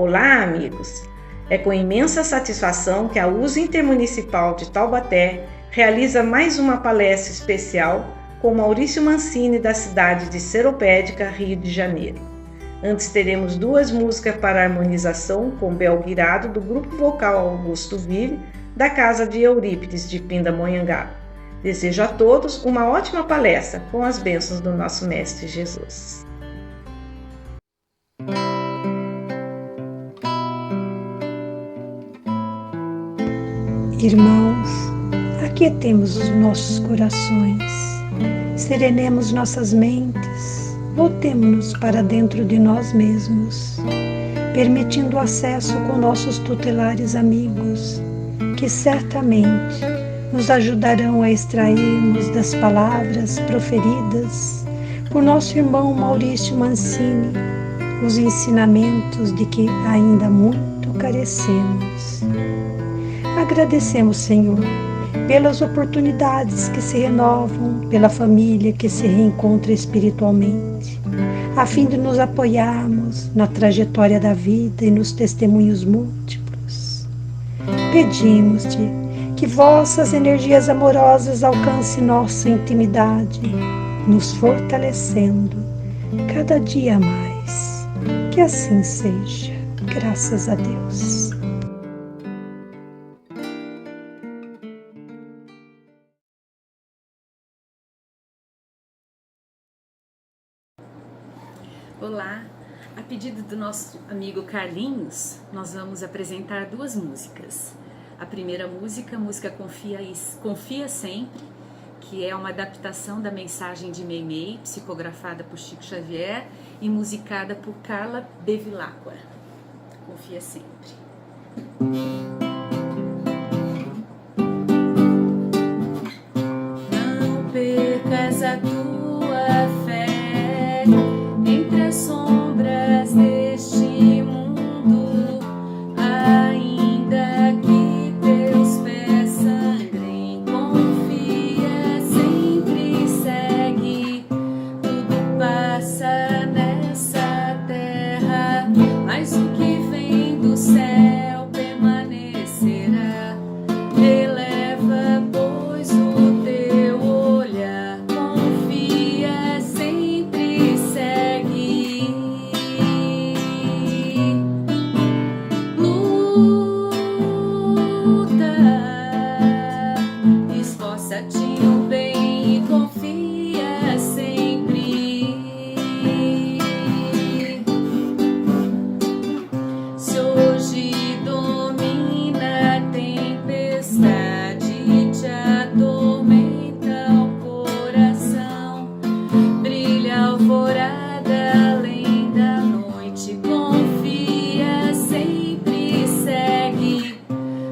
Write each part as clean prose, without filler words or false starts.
Olá, amigos! É com imensa satisfação que a USA Intermunicipal de Taubaté realiza mais uma palestra especial com Maurício Mancini, da cidade de Seropédica, Rio de Janeiro. Antes teremos duas músicas para harmonização com Bel Guirado, do grupo vocal Augusto Vive, da casa de Eurípides de Pindamonhangaba. Desejo a todos uma ótima palestra com as bênçãos do nosso Mestre Jesus. Irmãos, aquietemos os nossos corações, serenemos nossas mentes, voltemo-nos para dentro de nós mesmos, permitindo acesso com nossos tutelares amigos, que certamente nos ajudarão a extrairmos das palavras proferidas por nosso irmão Maurício Mancini os ensinamentos de que ainda muito carecemos. Agradecemos, Senhor, pelas oportunidades que se renovam, pela família que se reencontra espiritualmente, a fim de nos apoiarmos na trajetória da vida e nos testemunhos múltiplos. Pedimos-te que vossas energias amorosas alcancem nossa intimidade, nos fortalecendo cada dia mais. Que assim seja, graças a Deus. Olá, a pedido do nosso amigo Carlinhos, nós vamos apresentar duas músicas. A primeira música, a música Confia Sempre, que é uma adaptação da mensagem de Meimei, psicografada por Chico Xavier e musicada por Carla Bevilacqua. Confia Sempre. Não percas a tua fé entre as sombras deste mundo, ainda que teus pés sangrem, confia, sempre segue, tudo passa nessa terra, mas o que vem do céu permanecerá. Eleva, pois, o teu olhar, confia, sempre segue. Luta, esforça-te no bem e confia sempre. Se hoje domina a tempestade, te atormenta o coração, brilha a alvorada além da noite, confia, sempre segue,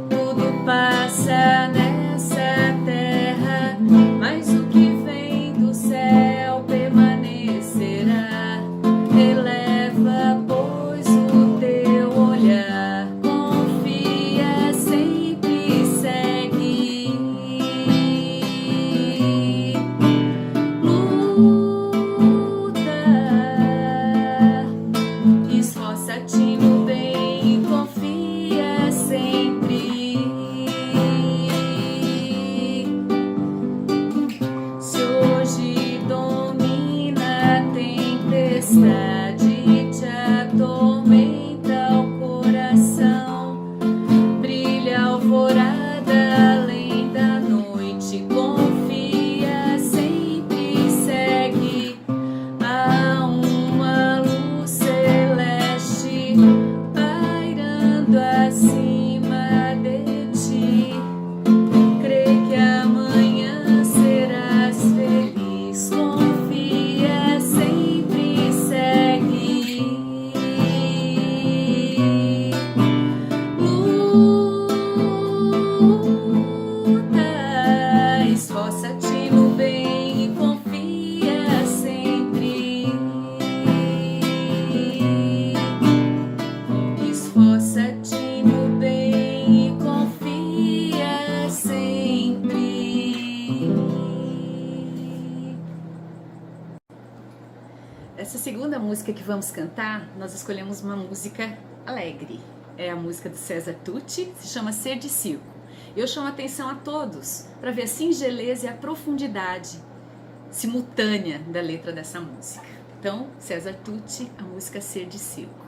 tudo passa nessa terra, mas o que vem do céu permanecerá. Eleva, pois, o teu olhar, confia, sempre segue. Luta, esforça-te no bem e confia sempre. Se hoje domina a tempestade, te atormenta o coração, brilha a alvorada além da noite, confia, sempre segue. Há uma luz celeste pairando acima de ti, crê que amanhã serás feliz, confia, sempre segue. Luta, esforça-te no bem e confia sempre. Esforça-te no bem e confia sempre. Essa segunda música que vamos cantar, nós escolhemos uma música Alegre. É a música do César Tucci, se chama Ser de Circo. Eu chamo a atenção a todos para ver a singeleza e a profundidade simultânea da letra dessa música. Então, César Tucci, a música Ser de Circo.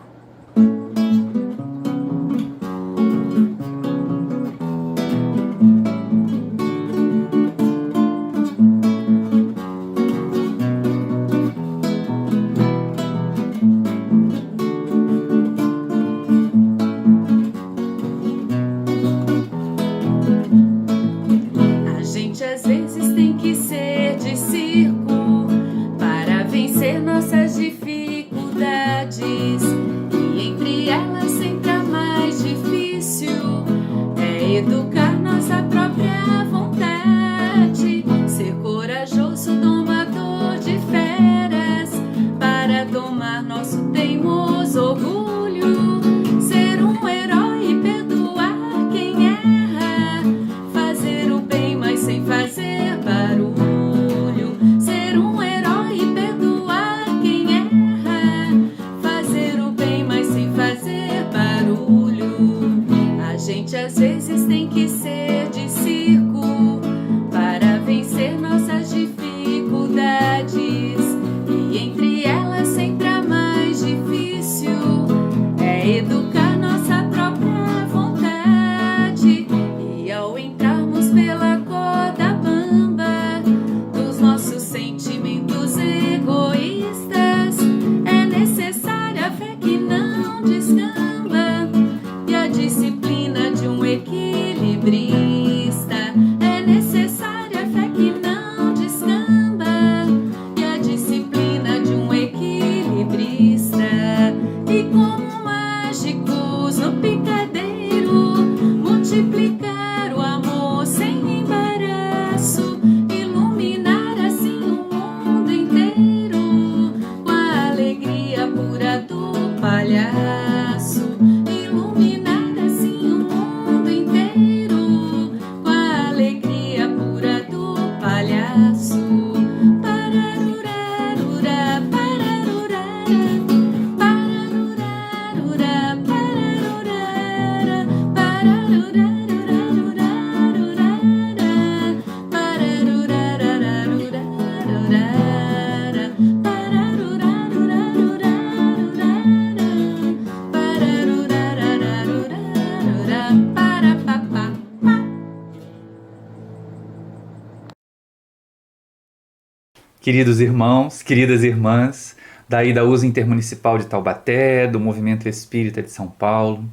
Queridos irmãos, queridas irmãs, daí da USA Intermunicipal de Taubaté, do Movimento Espírita de São Paulo,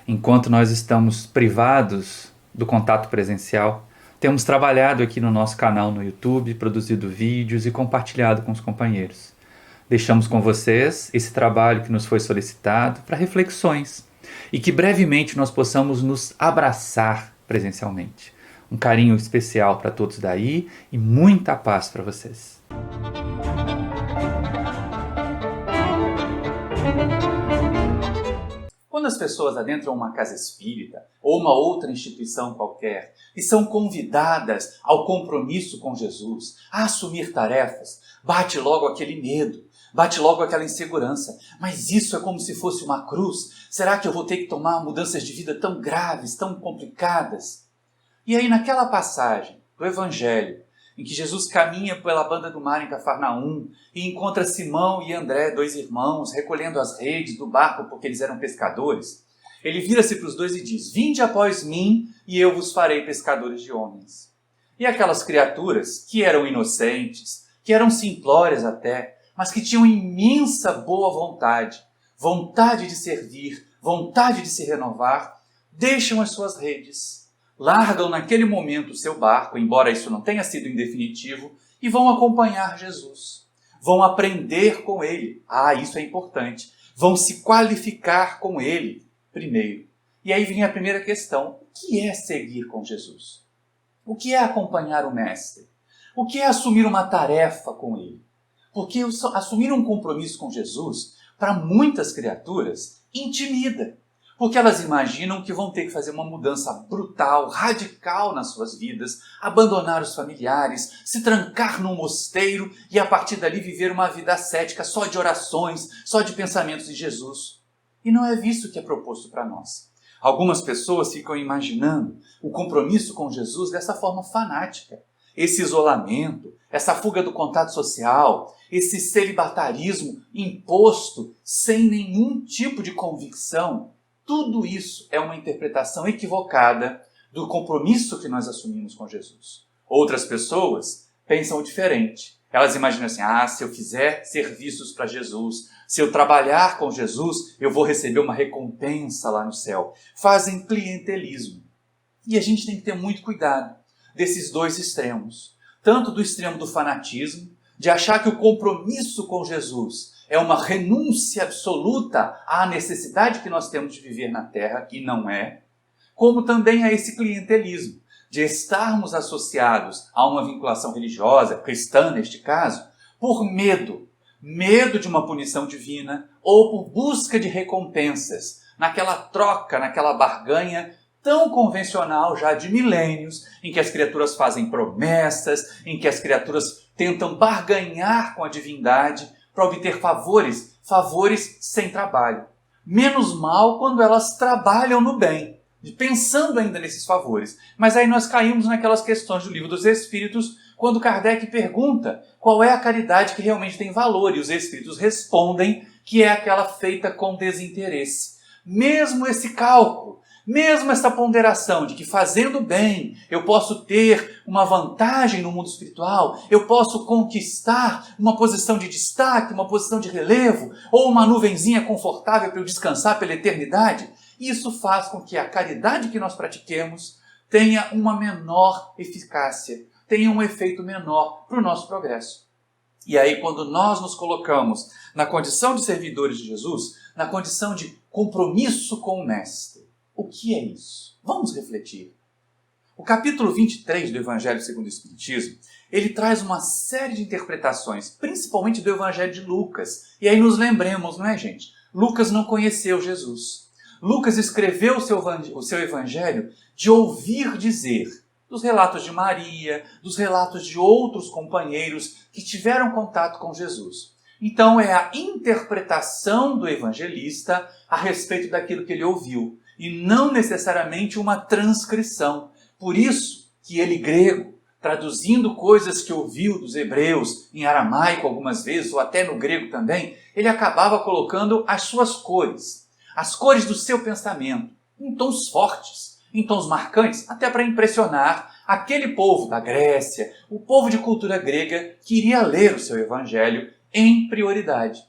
enquanto nós estamos privados do contato presencial, temos trabalhado aqui no nosso canal no YouTube, produzido vídeos e compartilhado com os companheiros. Deixamos com vocês esse trabalho que nos foi solicitado para reflexões e que brevemente nós possamos nos abraçar presencialmente. Um carinho especial para todos daí e muita paz para vocês. Quando as pessoas adentram uma casa espírita ou uma outra instituição qualquer e são convidadas ao compromisso com Jesus, a assumir tarefas, bate logo aquele medo, bate logo aquela insegurança. Mas isso é como se fosse uma cruz? Será que eu vou ter que tomar mudanças de vida tão graves, tão complicadas? E aí naquela passagem do Evangelho, em que Jesus caminha pela banda do mar em Cafarnaum e encontra Simão e André, dois irmãos, recolhendo as redes do barco porque eles eram pescadores, ele vira-se para os dois e diz: "Vinde após mim e eu vos farei pescadores de homens." E aquelas criaturas que eram inocentes, que eram simplórias até, mas que tinham imensa boa vontade, vontade de servir, vontade de se renovar, deixam as suas redes, largam naquele momento o seu barco, embora isso não tenha sido em definitivo, e vão acompanhar Jesus. Vão aprender com Ele. Isso é importante. Vão se qualificar com Ele primeiro. E aí vem a primeira questão. O que é seguir com Jesus? O que é acompanhar o Mestre? O que é assumir uma tarefa com Ele? Porque assumir um compromisso com Jesus, para muitas criaturas, intimida. Porque elas imaginam que vão ter que fazer uma mudança brutal, radical nas suas vidas, abandonar os familiares, se trancar num mosteiro e a partir dali viver uma vida ascética só de orações, só de pensamentos em Jesus. e não é visto o que é proposto para nós. Algumas pessoas ficam imaginando o compromisso com Jesus dessa forma fanática. Esse isolamento, essa fuga do contato social, esse celibatarismo imposto sem nenhum tipo de convicção, tudo isso é uma interpretação equivocada do compromisso que nós assumimos com Jesus. Outras pessoas pensam diferente. Elas imaginam assim, se eu fizer serviços para Jesus, se eu trabalhar com Jesus, eu vou receber uma recompensa lá no céu. Fazem clientelismo. E a gente tem que ter muito cuidado desses dois extremos. Tanto do extremo do fanatismo, de achar que o compromisso com Jesus é uma renúncia absoluta à necessidade que nós temos de viver na terra, e não é, como também a esse clientelismo, de estarmos associados a uma vinculação religiosa, cristã neste caso, por medo de uma punição divina ou por busca de recompensas, naquela troca, naquela barganha tão convencional já de milênios, em que as criaturas fazem promessas, em que as criaturas tentam barganhar com a divindade para obter favores sem trabalho. Menos mal quando elas trabalham no bem, pensando ainda nesses favores. Mas aí nós caímos naquelas questões do Livro dos Espíritos, quando Kardec pergunta qual é a caridade que realmente tem valor, e os Espíritos respondem que é aquela feita com desinteresse. Mesmo esse cálculo, mesmo essa ponderação de que fazendo bem eu posso ter uma vantagem no mundo espiritual, eu posso conquistar uma posição de destaque, uma posição de relevo, ou uma nuvenzinha confortável para eu descansar pela eternidade, isso faz com que a caridade que nós pratiquemos tenha uma menor eficácia, tenha um efeito menor para o nosso progresso. E aí, quando nós nos colocamos na condição de servidores de Jesus, na condição de compromisso com o Mestre, o que é isso? Vamos refletir. O capítulo 23 do Evangelho segundo o Espiritismo, ele traz uma série de interpretações, principalmente do Evangelho de Lucas. E aí nos lembremos, não é, gente? Lucas não conheceu Jesus. Lucas escreveu o seu Evangelho de ouvir dizer, dos relatos de Maria, dos relatos de outros companheiros que tiveram contato com Jesus. Então é a interpretação do evangelista a respeito daquilo que ele ouviu, e não necessariamente uma transcrição. Por isso que ele, grego, traduzindo coisas que ouviu dos hebreus em aramaico algumas vezes, ou até no grego também, ele acabava colocando as suas cores, as cores do seu pensamento, em tons fortes, em tons marcantes, até para impressionar aquele povo da Grécia, o povo de cultura grega que iria ler o seu evangelho em prioridade.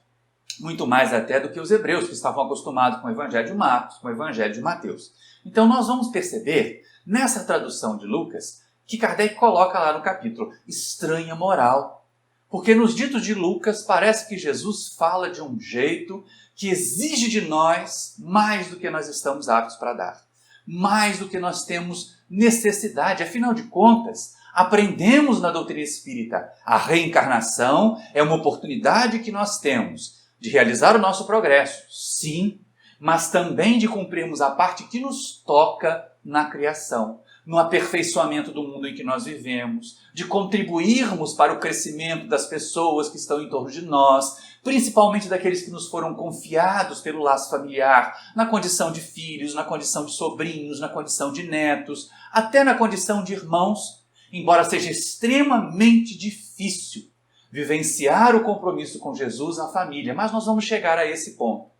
Muito mais até do que os hebreus, que estavam acostumados com o evangelho de Marcos, com o evangelho de Mateus. Então nós vamos perceber, nessa tradução de Lucas, que Kardec coloca lá no capítulo, estranha moral. Porque nos ditos de Lucas parece que Jesus fala de um jeito que exige de nós mais do que nós estamos aptos para dar. Mais do que nós temos necessidade. Afinal de contas, aprendemos na doutrina espírita, a reencarnação é uma oportunidade que nós temos de realizar o nosso progresso, sim, mas também de cumprirmos a parte que nos toca na criação, no aperfeiçoamento do mundo em que nós vivemos, de contribuirmos para o crescimento das pessoas que estão em torno de nós, principalmente daqueles que nos foram confiados pelo laço familiar, na condição de filhos, na condição de sobrinhos, na condição de netos, até na condição de irmãos, embora seja extremamente difícil vivenciar o compromisso com Jesus na família, mas nós vamos chegar a esse ponto.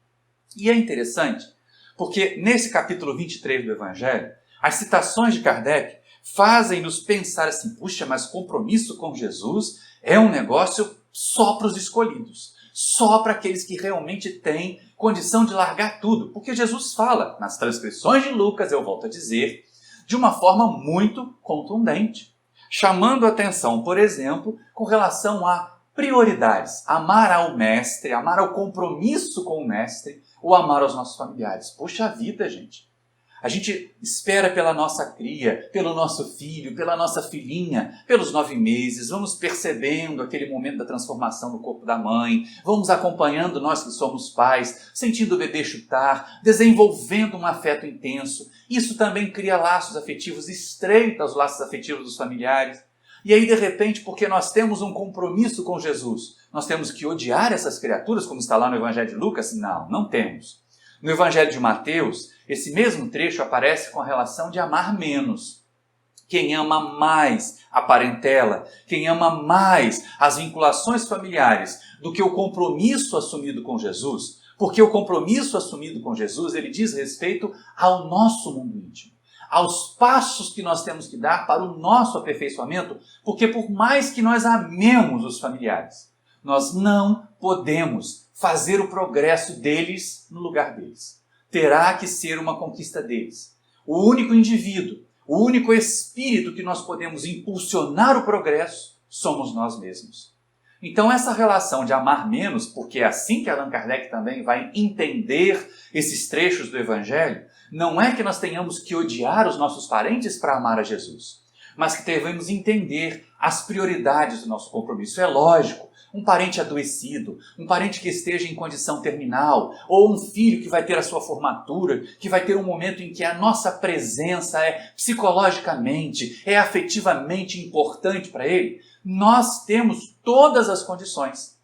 E é interessante, porque nesse capítulo 23 do Evangelho, as citações de Kardec fazem-nos pensar assim, puxa, mas compromisso com Jesus é um negócio só para os escolhidos, só para aqueles que realmente têm condição de largar tudo, porque Jesus fala, nas transcrições de Lucas, eu volto a dizer, de uma forma muito contundente, chamando a atenção, por exemplo, com relação a prioridades, amar ao Mestre, amar ao compromisso com o Mestre, ou amar aos nossos familiares. Poxa vida, gente! A gente espera pela nossa cria, pelo nosso filho, pela nossa filhinha, pelos 9 meses, vamos percebendo aquele momento da transformação no corpo da mãe, vamos acompanhando nós que somos pais, sentindo o bebê chutar, desenvolvendo um afeto intenso. Isso também cria laços afetivos, estreita os laços afetivos dos familiares. E aí, de repente, porque nós temos um compromisso com Jesus, nós temos que odiar essas criaturas, como está lá no Evangelho de Lucas? Não, não temos. No Evangelho de Mateus, esse mesmo trecho aparece com a relação de amar menos. Quem ama mais a parentela, quem ama mais as vinculações familiares do que o compromisso assumido com Jesus, porque o compromisso assumido com Jesus, ele diz respeito ao nosso mundo íntimo, aos passos que nós temos que dar para o nosso aperfeiçoamento, porque por mais que nós amemos os familiares, nós não podemos fazer o progresso deles no lugar deles. Terá que ser uma conquista deles. O único indivíduo, o único espírito que nós podemos impulsionar o progresso somos nós mesmos. Então essa relação de amar menos, porque é assim que Allan Kardec também vai entender esses trechos do Evangelho, não é que nós tenhamos que odiar os nossos parentes para amar a Jesus, mas que devemos entender as prioridades do nosso compromisso. É lógico, um parente adoecido, um parente que esteja em condição terminal, ou um filho que vai ter a sua formatura, que vai ter um momento em que a nossa presença é psicologicamente, é afetivamente importante para ele, nós temos todas as condições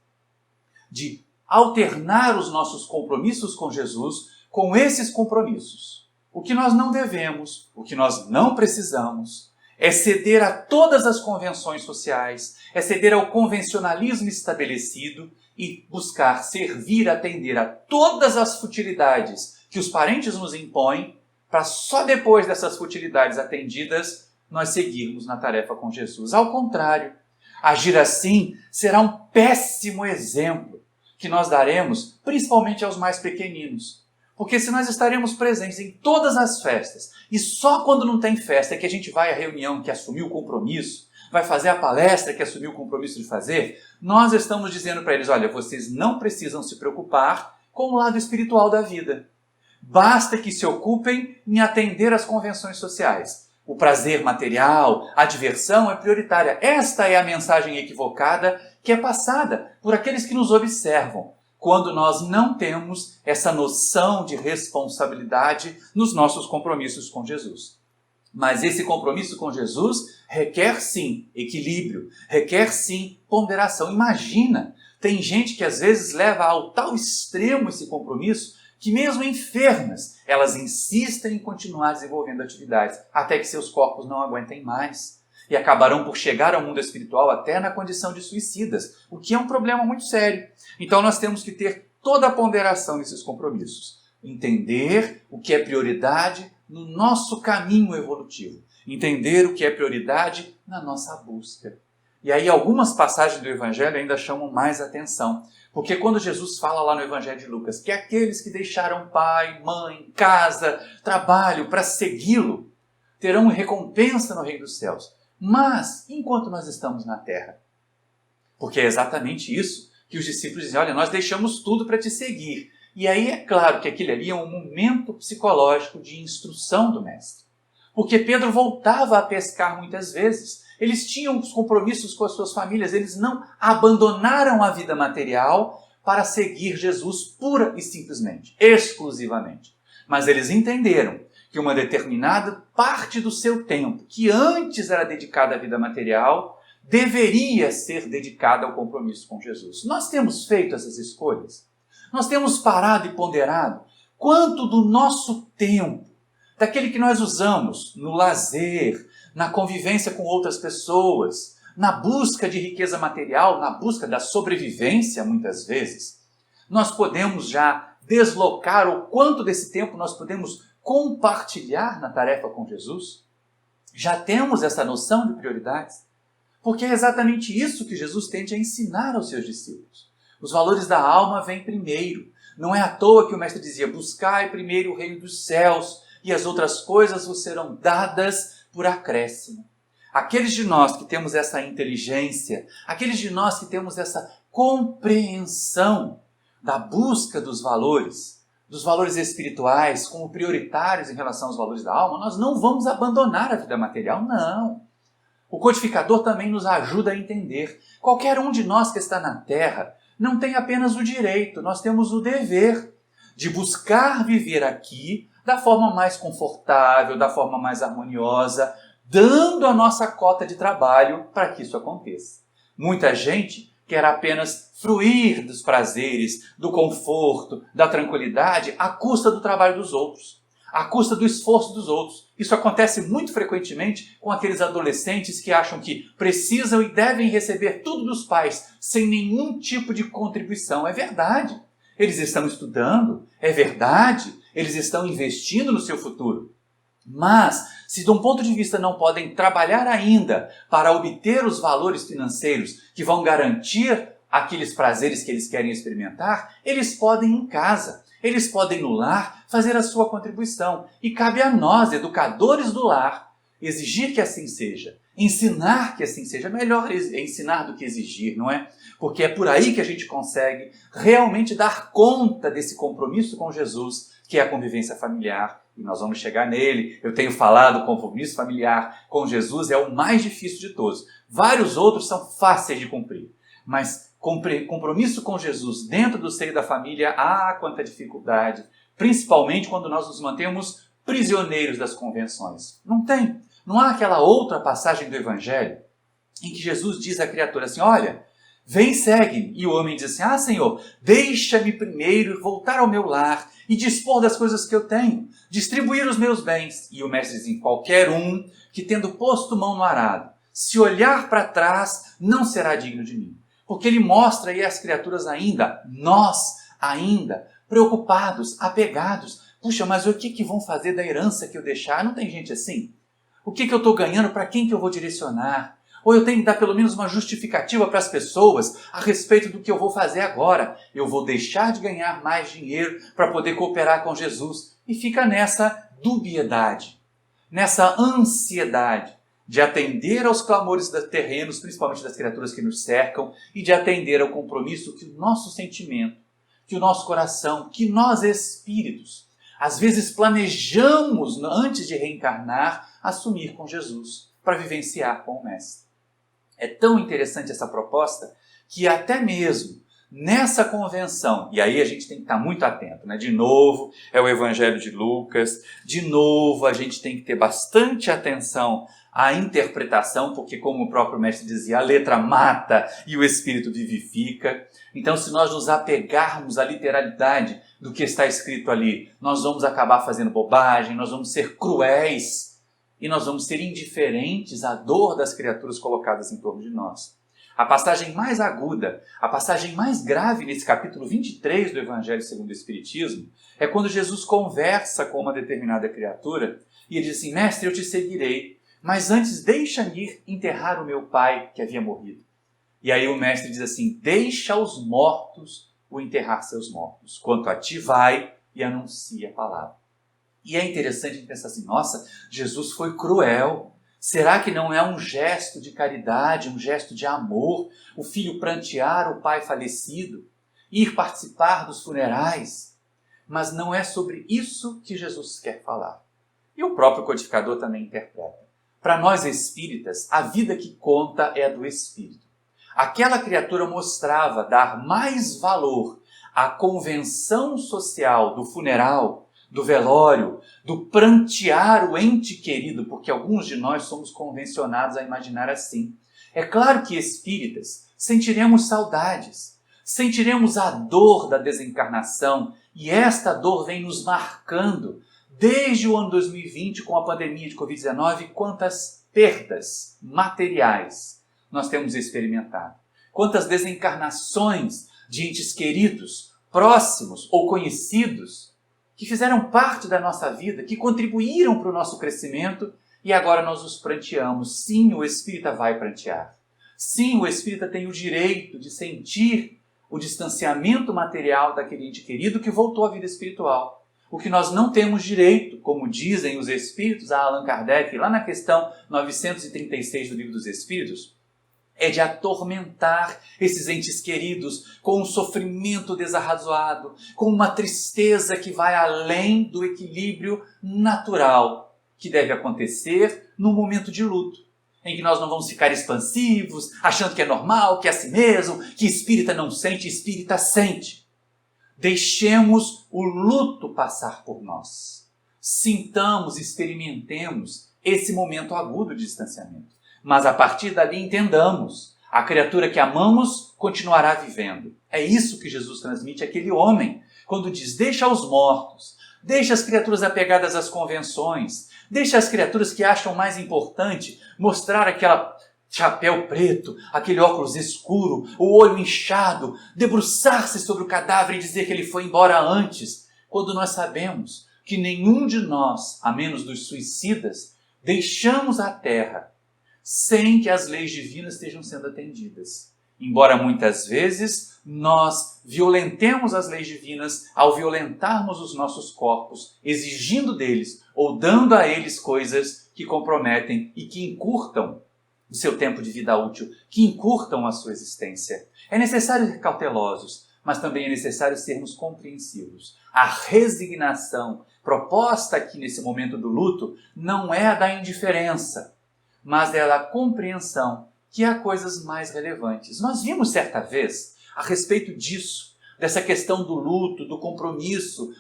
de alternar os nossos compromissos com Jesus com esses compromissos. O que nós não devemos, o que nós não precisamos, é ceder a todas as convenções sociais, é ceder ao convencionalismo estabelecido e buscar servir, atender a todas as futilidades que os parentes nos impõem, para só depois dessas futilidades atendidas, nós seguirmos na tarefa com Jesus. Ao contrário, agir assim será um péssimo exemplo que nós daremos, principalmente aos mais pequeninos. Porque se nós estaremos presentes em todas as festas, e só quando não tem festa é que a gente vai à reunião que assumiu o compromisso, vai fazer a palestra que assumiu o compromisso de fazer, nós estamos dizendo para eles, olha, vocês não precisam se preocupar com o lado espiritual da vida. Basta que se ocupem em atender às convenções sociais. O prazer material, a diversão é prioritária. Esta é a mensagem equivocada que é passada por aqueles que nos observam, quando nós não temos essa noção de responsabilidade nos nossos compromissos com Jesus. Mas esse compromisso com Jesus requer sim equilíbrio, requer sim ponderação. Imagina, tem gente que às vezes leva ao tal extremo esse compromisso que mesmo enfermas, elas insistem em continuar desenvolvendo atividades, até que seus corpos não aguentem mais. E acabarão por chegar ao mundo espiritual até na condição de suicidas, o que é um problema muito sério. Então nós temos que ter toda a ponderação nesses compromissos. Entender o que é prioridade no nosso caminho evolutivo. Entender o que é prioridade na nossa busca. E aí algumas passagens do Evangelho ainda chamam mais atenção. Porque quando Jesus fala lá no Evangelho de Lucas que aqueles que deixaram pai, mãe, casa, trabalho para segui-lo, terão recompensa no reino dos céus. Mas, enquanto nós estamos na terra, porque é exatamente isso que os discípulos dizem, olha, nós deixamos tudo para te seguir. E aí é claro que aquele ali é um momento psicológico de instrução do mestre. Porque Pedro voltava a pescar muitas vezes. Eles tinham os compromissos com as suas famílias, eles não abandonaram a vida material para seguir Jesus pura e simplesmente, exclusivamente. Mas eles entenderam que uma determinada parte do seu tempo, que antes era dedicada à vida material, deveria ser dedicada ao compromisso com Jesus. Nós temos feito essas escolhas? Nós temos parado e ponderado quanto do nosso tempo, daquele que nós usamos no lazer, na convivência com outras pessoas, na busca de riqueza material, na busca da sobrevivência, muitas vezes, nós podemos já deslocar o quanto desse tempo nós podemos compartilhar na tarefa com Jesus? Já temos essa noção de prioridades? Porque é exatamente isso que Jesus tende a ensinar aos seus discípulos. Os valores da alma vêm primeiro. Não é à toa que o mestre dizia, buscai primeiro o reino dos céus e as outras coisas vos serão dadas por acréscimo. Aqueles de nós que temos essa inteligência, aqueles de nós que temos essa compreensão da busca dos valores espirituais como prioritários em relação aos valores da alma, nós não vamos abandonar a vida material, não. O codificador também nos ajuda a entender. Qualquer um de nós que está na Terra não tem apenas o direito, nós temos o dever de buscar viver aqui da forma mais confortável, da forma mais harmoniosa, dando a nossa cota de trabalho para que isso aconteça. Muita gente quer apenas fruir dos prazeres, do conforto, da tranquilidade, à custa do trabalho dos outros, à custa do esforço dos outros. Isso acontece muito frequentemente com aqueles adolescentes que acham que precisam e devem receber tudo dos pais, sem nenhum tipo de contribuição. É verdade. Eles estão estudando, é verdade. Eles estão investindo no seu futuro. Mas, se de um ponto de vista não podem trabalhar ainda para obter os valores financeiros que vão garantir aqueles prazeres que eles querem experimentar, eles podem em casa, eles podem no lar fazer a sua contribuição. E cabe a nós, educadores do lar, exigir que assim seja, ensinar que assim seja. Melhor ensinar do que exigir, não é? Porque é por aí que a gente consegue realmente dar conta desse compromisso com Jesus, que é a convivência familiar. E nós vamos chegar nele. Eu tenho falado, o compromisso familiar com Jesus é o mais difícil de todos. Vários outros são fáceis de cumprir. Mas compromisso com Jesus dentro do seio da família, quanta dificuldade. Principalmente quando nós nos mantemos prisioneiros das convenções. Não há aquela outra passagem do Evangelho em que Jesus diz à criatura assim, olha, vem, segue-me. E o homem diz assim, Senhor, deixa-me primeiro voltar ao meu lar e dispor das coisas que eu tenho, distribuir os meus bens. E o mestre diz, qualquer um que tendo posto mão no arado, se olhar para trás, não será digno de mim. Porque ele mostra aí as criaturas nós ainda, preocupados, apegados. Puxa, mas o que vão fazer da herança que eu deixar? Não tem gente assim? O que eu estou ganhando? Para quem que eu vou direcionar? Ou eu tenho que dar pelo menos uma justificativa para as pessoas a respeito do que eu vou fazer agora. Eu vou deixar de ganhar mais dinheiro para poder cooperar com Jesus. E fica nessa dubiedade, nessa ansiedade de atender aos clamores dos terrenos, principalmente das criaturas que nos cercam, e de atender ao compromisso que o nosso sentimento, que o nosso coração, que nós espíritos, às vezes planejamos, antes de reencarnar, assumir com Jesus, para vivenciar com o Mestre. É tão interessante essa proposta que até mesmo nessa convenção, e aí a gente tem que estar muito atento, né? De novo, é o Evangelho de Lucas, de novo a gente tem que ter bastante atenção à interpretação, porque como o próprio mestre dizia, a letra mata e o espírito vivifica. Então, se nós nos apegarmos à literalidade do que está escrito ali, nós vamos acabar fazendo bobagem, nós vamos ser cruéis e nós vamos ser indiferentes à dor das criaturas colocadas em torno de nós. A passagem mais aguda, a passagem mais grave nesse capítulo 23 do Evangelho segundo o Espiritismo é quando Jesus conversa com uma determinada criatura e ele diz assim, mestre, eu te seguirei, mas antes deixa-me ir enterrar o meu pai que havia morrido. E aí o mestre diz assim, deixa os mortos o enterrar seus mortos. Quanto a ti, vai e anuncia a palavra. E é interessante a gente pensar assim, nossa, Jesus foi cruel. Será que não é um gesto de caridade, um gesto de amor, o filho prantear o pai falecido, ir participar dos funerais? Mas não é sobre isso que Jesus quer falar. E o próprio codificador também interpreta. Para nós espíritas, a vida que conta é a do espírito. Aquela criatura mostrava dar mais valor à convenção social do funeral, do velório, do prantear o ente querido, porque alguns de nós somos convencionados a imaginar assim. É claro que espíritas sentiremos saudades, sentiremos a dor da desencarnação, e esta dor vem nos marcando desde o ano 2020, com a pandemia de Covid-19, quantas perdas materiais nós temos experimentado. Quantas desencarnações de entes queridos, próximos ou conhecidos, que fizeram parte da nossa vida, que contribuíram para o nosso crescimento, e agora nós os pranteamos. Sim, o espírita vai prantear. Sim, o espírita tem o direito de sentir o distanciamento material daquele ente querido que voltou à vida espiritual. O que nós não temos direito, como dizem os espíritos, a Allan Kardec, lá na questão 936 do Livro dos Espíritos, é de atormentar esses entes queridos com um sofrimento desarrazoado, com uma tristeza que vai além do equilíbrio natural que deve acontecer no momento de luto, em que nós não vamos ficar expansivos, achando que é normal, que é assim mesmo, que espírita não sente, espírita sente. Deixemos o luto passar por nós. Sintamos, experimentemos esse momento agudo de distanciamento. Mas a partir dali entendamos A criatura que amamos continuará vivendo. É isso que Jesus transmite àquele homem, quando diz: deixa os mortos, deixa as criaturas apegadas às convenções, deixa as criaturas que acham mais importante mostrar aquela chapéu preto, aquele óculos escuro, o olho inchado, debruçar-se sobre o cadáver e dizer que ele foi embora antes, quando nós sabemos que nenhum de nós, a menos dos suicidas, deixamos a terra sem que as leis divinas estejam sendo atendidas. Embora muitas vezes nós violentemos as leis divinas ao violentarmos os nossos corpos, exigindo deles ou dando a eles coisas que comprometem e que encurtam o seu tempo de vida útil, que encurtam a sua existência. É necessário ser cautelosos, mas também é necessário sermos compreensivos. A resignação proposta aqui nesse momento do luto não é a da indiferença, mas é a da compreensão que há coisas mais relevantes. Nós vimos certa vez a respeito disso, dessa questão do luto, do compromisso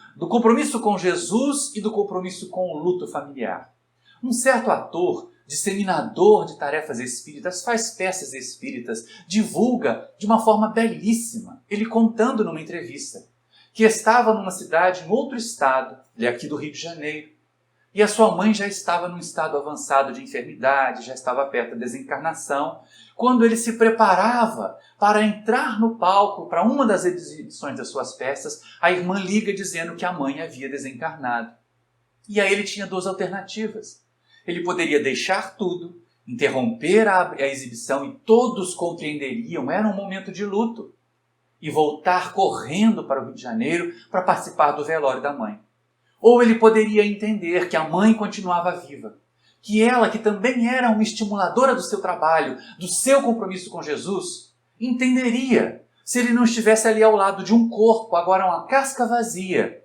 com Jesus e do compromisso com o luto familiar. Um certo ator, disseminador de tarefas espíritas, faz peças espíritas, divulga de uma forma belíssima, ele contando numa entrevista, que estava numa cidade, em outro estado, ele é aqui do Rio de Janeiro, e a sua mãe já estava num estado avançado de enfermidade, já estava perto da desencarnação, quando ele se preparava para entrar no palco para uma das exibições das suas peças, a irmã liga dizendo que a mãe havia desencarnado. E aí ele tinha duas alternativas. Ele poderia deixar tudo, interromper a exibição e todos compreenderiam, era um momento de luto, e voltar correndo para o Rio de Janeiro para participar do velório da mãe. Ou ele poderia entender que a mãe continuava viva, que ela, que também era uma estimuladora do seu trabalho, do seu compromisso com Jesus, entenderia se ele não estivesse ali ao lado de um corpo, agora uma casca vazia,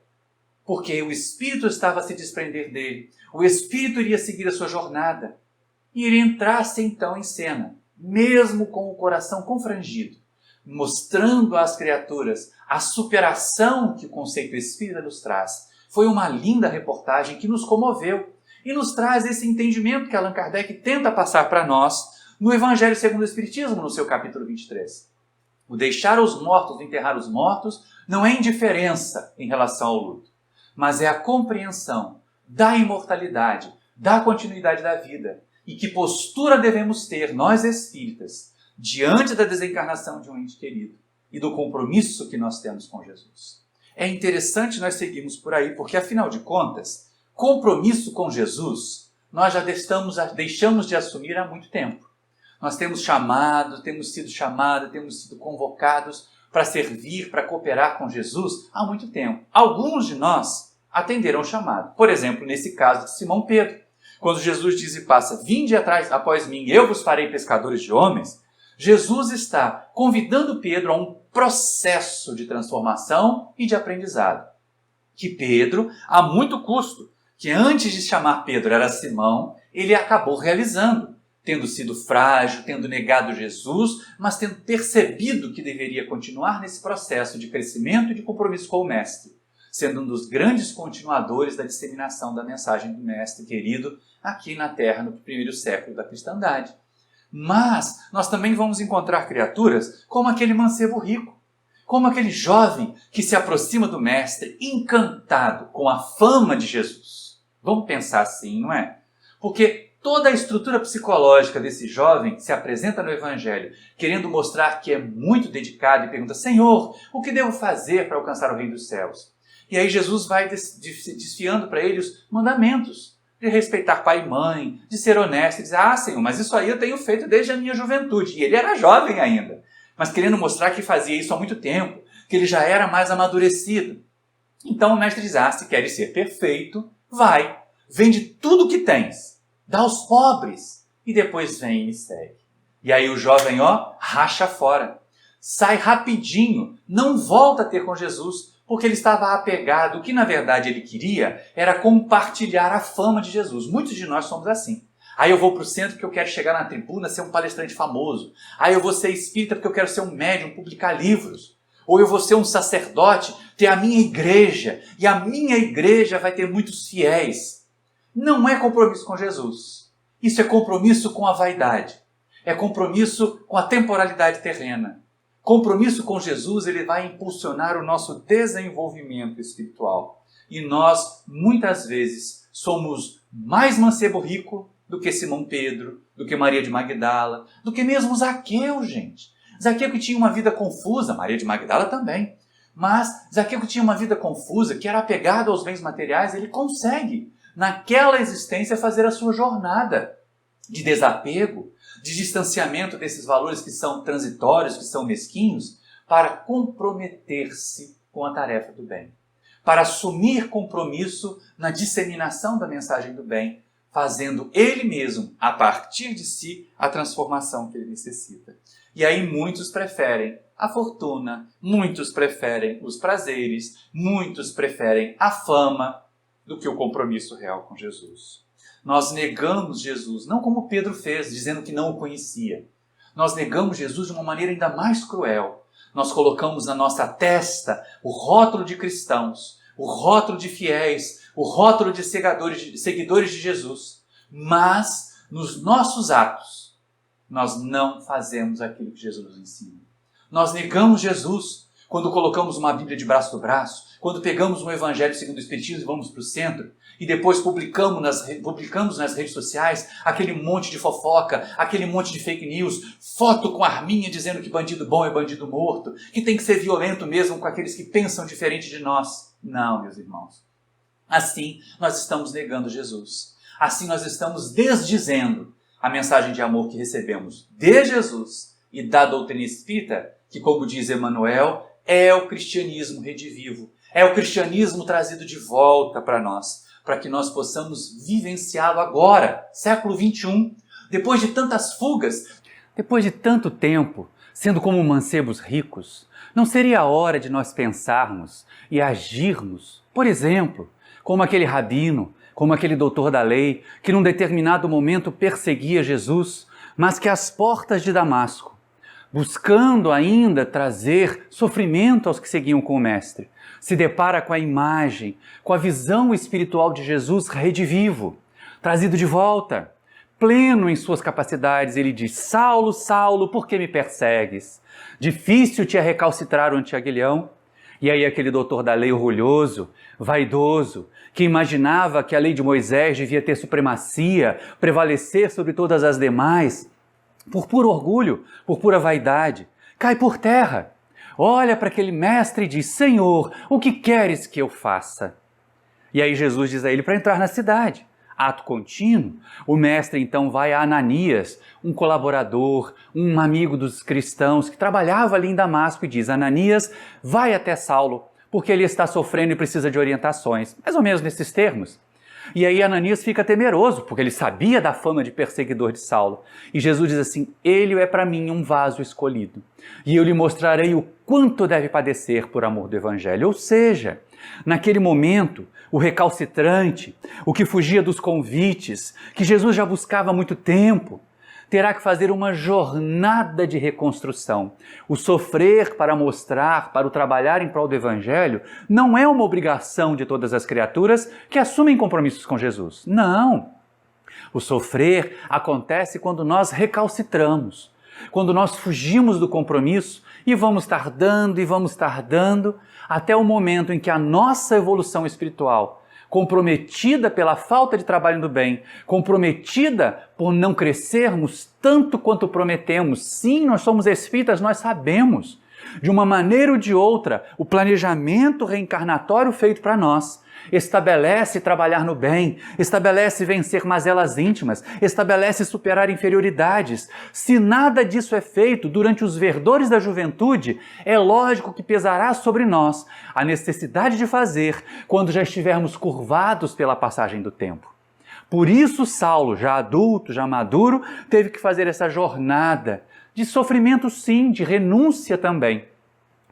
porque o espírito estava a se desprender dele, o espírito iria seguir a sua jornada, e ele entrasse então em cena, mesmo com o coração confrangido, mostrando às criaturas a superação que o conceito espírita nos traz. Foi uma linda reportagem que nos comoveu e nos traz esse entendimento que Allan Kardec tenta passar para nós no Evangelho segundo o Espiritismo, no seu capítulo 23. O deixar os mortos, o enterrar os mortos, não é indiferença em relação ao luto, mas é a compreensão da imortalidade, da continuidade da vida. E que postura devemos ter, nós espíritas, diante da desencarnação de um ente querido e do compromisso que nós temos com Jesus. É interessante nós seguirmos por aí, porque afinal de contas, compromisso com Jesus, nós já deixamos de assumir há muito tempo. Nós temos sido convocados para servir, para cooperar com Jesus há muito tempo. Alguns de nós atenderam o chamado. Por exemplo, nesse caso de Simão Pedro, quando Jesus diz e passa: vinde atrás após mim, eu vos farei pescadores de homens, Jesus está convidando Pedro a um processo de transformação e de aprendizado. Que Pedro, a muito custo, que antes de chamar Pedro era Simão, ele acabou realizando, tendo sido frágil, tendo negado Jesus, mas tendo percebido que deveria continuar nesse processo de crescimento e de compromisso com o Mestre, sendo um dos grandes continuadores da disseminação da mensagem do Mestre querido aqui na Terra no primeiro século da cristandade. Mas nós também vamos encontrar criaturas como aquele mancebo rico, como aquele jovem que se aproxima do Mestre encantado com a fama de Jesus. Vamos pensar assim, não é? Porque toda a estrutura psicológica desse jovem se apresenta no Evangelho, querendo mostrar que é muito dedicado e pergunta: Senhor, o que devo fazer para alcançar o reino dos céus? E aí Jesus vai desfiando para ele os mandamentos, de respeitar pai e mãe, de ser honesto, e dizer: ah, Senhor, mas isso aí eu tenho feito desde a minha juventude. E ele era jovem ainda, mas querendo mostrar que fazia isso há muito tempo, que ele já era mais amadurecido. Então o mestre diz: ah, se queres ser perfeito, vai, vende tudo o que tens, dá aos pobres, e depois vem e me segue. E aí o jovem, racha fora, sai rapidinho, não volta a ter com Jesus, porque ele estava apegado. O que na verdade ele queria era compartilhar a fama de Jesus. Muitos de nós somos assim. Aí eu vou para o centro porque eu quero chegar na tribuna, ser um palestrante famoso. Aí eu vou ser espírita porque eu quero ser um médium, publicar livros. Ou eu vou ser um sacerdote, ter a minha igreja. E a minha igreja vai ter muitos fiéis. Não é compromisso com Jesus. Isso é compromisso com a vaidade. é compromisso com a temporalidade terrena. Compromisso com Jesus, ele vai impulsionar o nosso desenvolvimento espiritual. E nós, muitas vezes, somos mais mancebo rico do que Simão Pedro, do que Maria de Magdala, do que mesmo Zaqueu, gente. Zaqueu que tinha uma vida confusa, Maria de Magdala também. Mas Zaqueu que tinha uma vida confusa, que era apegado aos bens materiais, ele consegue, naquela existência, fazer a sua jornada de desapego, de distanciamento desses valores que são transitórios, que são mesquinhos, para comprometer-se com a tarefa do bem, para assumir compromisso na disseminação da mensagem do bem, fazendo ele mesmo, a partir de si, a transformação que ele necessita. E aí muitos preferem a fortuna, muitos preferem os prazeres, muitos preferem a fama do que o compromisso real com Jesus. Nós negamos Jesus, não como Pedro fez, dizendo que não o conhecia. Nós negamos Jesus de uma maneira ainda mais cruel. Nós colocamos na nossa testa o rótulo de cristãos, o rótulo de fiéis, o rótulo de seguidores de Jesus. Mas, nos nossos atos, nós não fazemos aquilo que Jesus nos ensina. Nós negamos Jesus quando colocamos uma Bíblia debaixo do braço, quando pegamos um Evangelho segundo o Espiritismo e vamos para o centro, e depois publicamos nas redes sociais aquele monte de fofoca, aquele monte de fake news, foto com arminha dizendo que bandido bom é bandido morto, que tem que ser violento mesmo com aqueles que pensam diferente de nós. Não, meus irmãos. Assim, nós estamos negando Jesus. Assim, nós estamos desdizendo a mensagem de amor que recebemos de Jesus e da doutrina espírita, que, como diz Emmanuel, é o cristianismo redivivo, é o cristianismo trazido de volta para nós, para que nós possamos vivenciá-lo agora, século XXI, depois de tantas fugas, depois de tanto tempo, sendo como mancebos ricos. Não seria a hora de nós pensarmos e agirmos, por exemplo, como aquele rabino, como aquele doutor da lei, que num determinado momento perseguia Jesus, mas que às portas de Damasco, buscando ainda trazer sofrimento aos que seguiam com o Mestre, se depara com a imagem, com a visão espiritual de Jesus redivivo, trazido de volta, pleno em suas capacidades. Ele diz: Saulo, Saulo, por que me persegues? Difícil te é recalcitrar o anti-aguilhão. E aí aquele doutor da lei orgulhoso, vaidoso, que imaginava que a lei de Moisés devia ter supremacia, prevalecer sobre todas as demais, por puro orgulho, por pura vaidade, cai por terra. Olha para aquele mestre e diz: Senhor, o que queres que eu faça? E aí Jesus diz a ele para entrar na cidade. Ato contínuo, o mestre então vai a Ananias, um colaborador, um amigo dos cristãos que trabalhava ali em Damasco, e diz: Ananias, vai até Saulo, porque ele está sofrendo e precisa de orientações. Mais ou menos nesses termos. E aí Ananias fica temeroso, porque ele sabia da fama de perseguidor de Saulo. E Jesus diz assim: ele é para mim um vaso escolhido, e eu lhe mostrarei o quanto deve padecer por amor do Evangelho. Ou seja, naquele momento, o recalcitrante, o que fugia dos convites, que Jesus já buscava há muito tempo, terá que fazer uma jornada de reconstrução. O sofrer para mostrar, para o trabalhar em prol do Evangelho, não é uma obrigação de todas as criaturas que assumem compromissos com Jesus. Não! O sofrer acontece quando nós recalcitramos, quando nós fugimos do compromisso e vamos tardando, até o momento em que a nossa evolução espiritual, comprometida pela falta de trabalho no bem, comprometida por não crescermos tanto quanto prometemos. Sim, nós somos espíritas, nós sabemos, de uma maneira ou de outra, o planejamento reencarnatório feito para nós estabelece trabalhar no bem, estabelece vencer mazelas íntimas, estabelece superar inferioridades. Se nada disso é feito durante os verdores da juventude, é lógico que pesará sobre nós a necessidade de fazer quando já estivermos curvados pela passagem do tempo. Por isso Saulo, já adulto, já maduro, teve que fazer essa jornada de sofrimento, sim, de renúncia também,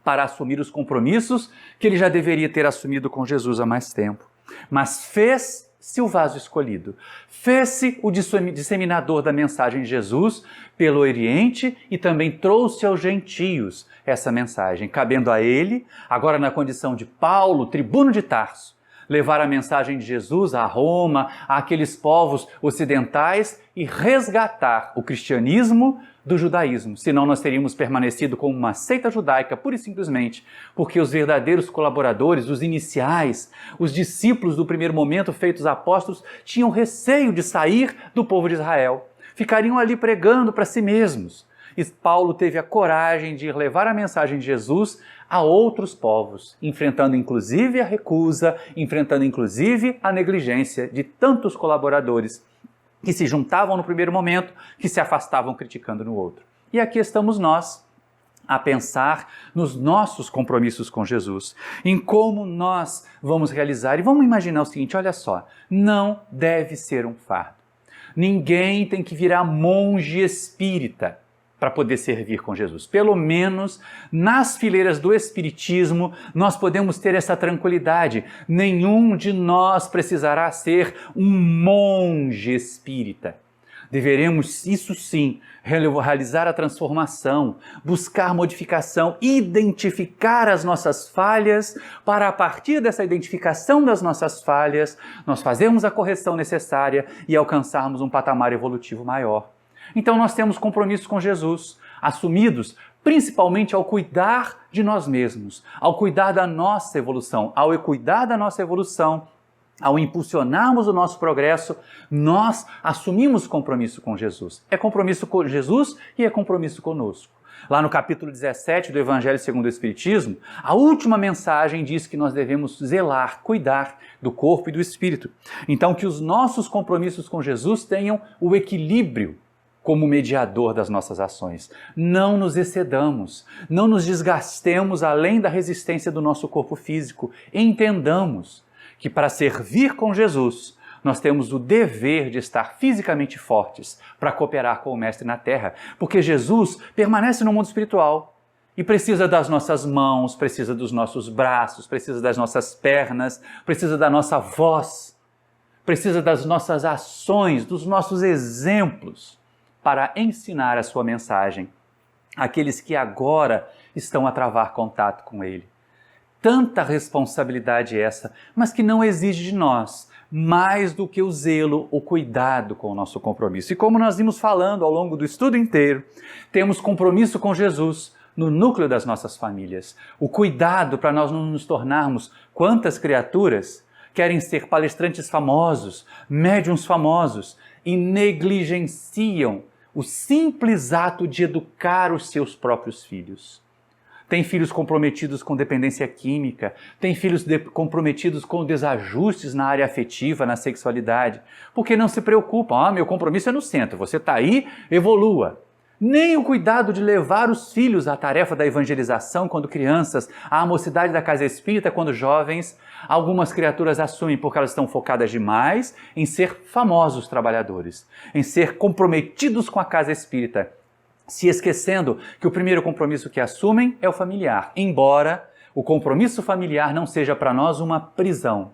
para assumir os compromissos que ele já deveria ter assumido com Jesus há mais tempo. Mas fez-se o vaso escolhido, fez-se o disseminador da mensagem de Jesus pelo Oriente e também trouxe aos gentios essa mensagem, cabendo a ele, agora na condição de Paulo, tribuno de Tarso, levar a mensagem de Jesus a Roma, àqueles povos ocidentais e resgatar o cristianismo do judaísmo. Senão nós teríamos permanecido como uma seita judaica, pura e simplesmente porque os verdadeiros colaboradores, os iniciais, os discípulos do primeiro momento feitos apóstolos, tinham receio de sair do povo de Israel. Ficariam ali pregando para si mesmos. E Paulo teve a coragem de levar a mensagem de Jesus a outros povos, enfrentando inclusive a recusa, enfrentando inclusive a negligência de tantos colaboradores que se juntavam no primeiro momento, que se afastavam criticando no outro. E aqui estamos nós, a pensar nos nossos compromissos com Jesus, em como nós vamos realizar. E vamos imaginar o seguinte, olha só, não deve ser um fardo. Ninguém tem que virar monge espírita para poder servir com Jesus. Pelo menos nas fileiras do Espiritismo nós podemos ter essa tranquilidade. Nenhum de nós precisará ser um monge espírita. Deveremos, isso sim, realizar a transformação, buscar modificação, identificar as nossas falhas, para a partir dessa identificação das nossas falhas, nós fazermos a correção necessária e alcançarmos um patamar evolutivo maior. Então nós temos compromissos com Jesus, assumidos principalmente ao cuidar de nós mesmos, ao cuidar da nossa evolução. Ao cuidar da nossa evolução, ao impulsionarmos o nosso progresso, nós assumimos compromisso com Jesus. É compromisso com Jesus e é compromisso conosco. Lá no capítulo 17 do Evangelho segundo o Espiritismo, a última mensagem diz que nós devemos zelar, cuidar do corpo e do espírito. Então que os nossos compromissos com Jesus tenham o equilíbrio como mediador das nossas ações. Não nos excedamos, não nos desgastemos além da resistência do nosso corpo físico. Entendamos que para servir com Jesus, nós temos o dever de estar fisicamente fortes para cooperar com o Mestre na Terra, porque Jesus permanece no mundo espiritual e precisa das nossas mãos, precisa dos nossos braços, precisa das nossas pernas, precisa da nossa voz, precisa das nossas ações, dos nossos exemplos, para ensinar a sua mensagem àqueles que agora estão a travar contato com Ele. Tanta responsabilidade essa, mas que não exige de nós mais do que o zelo, o cuidado com o nosso compromisso. E como nós vimos falando ao longo do estudo inteiro, temos compromisso com Jesus no núcleo das nossas famílias. O cuidado para nós não nos tornarmos quantas criaturas querem ser palestrantes famosos, médiuns famosos e negligenciam o simples ato de educar os seus próprios filhos. Tem filhos comprometidos com dependência química, tem filhos comprometidos com desajustes na área afetiva, na sexualidade, porque não se preocupam. Meu compromisso é no centro, você está aí, evolua. Nem o cuidado de levar os filhos à tarefa da evangelização quando crianças, à mocidade da casa espírita quando jovens, algumas criaturas assumem porque elas estão focadas demais em ser famosos trabalhadores, em ser comprometidos com a casa espírita, se esquecendo que o primeiro compromisso que assumem é o familiar, embora o compromisso familiar não seja para nós uma prisão,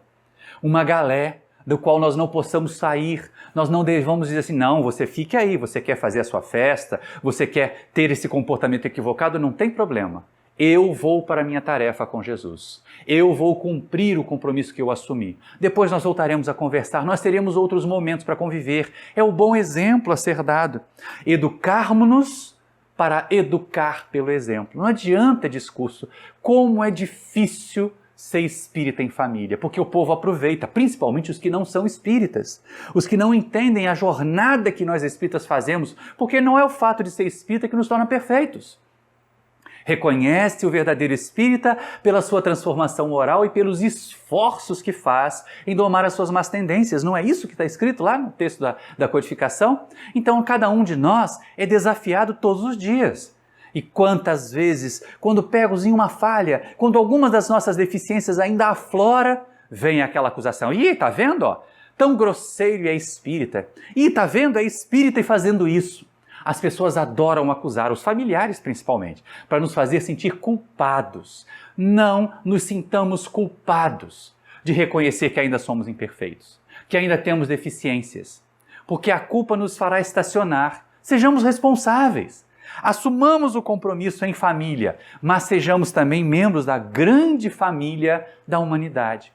uma galé do qual nós não possamos sair. Nós não devemos dizer assim, não, você fique aí, você quer fazer a sua festa, você quer ter esse comportamento equivocado, não tem problema. Eu vou para a minha tarefa com Jesus. Eu vou cumprir o compromisso que eu assumi. Depois nós voltaremos a conversar, nós teremos outros momentos para conviver. É o bom exemplo a ser dado. Educarmos-nos para educar pelo exemplo. Não adianta discurso. Como é difícil ser espírita em família, porque o povo aproveita, principalmente os que não são espíritas, os que não entendem a jornada que nós espíritas fazemos, porque não é o fato de ser espírita que nos torna perfeitos. Reconhece o verdadeiro espírita pela sua transformação moral e pelos esforços que faz em domar as suas más tendências. Não é isso que está escrito lá no texto da codificação? Então, cada um de nós é desafiado todos os dias. E quantas vezes, quando pegos em uma falha, quando algumas das nossas deficiências ainda aflora, vem aquela acusação. Ih, tá vendo? Ó, tão grosseiro é espírita. Ih, tá vendo? É espírita e fazendo isso. As pessoas adoram acusar, os familiares principalmente, para nos fazer sentir culpados. Não nos sintamos culpados de reconhecer que ainda somos imperfeitos, que ainda temos deficiências, porque a culpa nos fará estacionar. Sejamos responsáveis. Assumamos o compromisso em família, mas sejamos também membros da grande família da humanidade.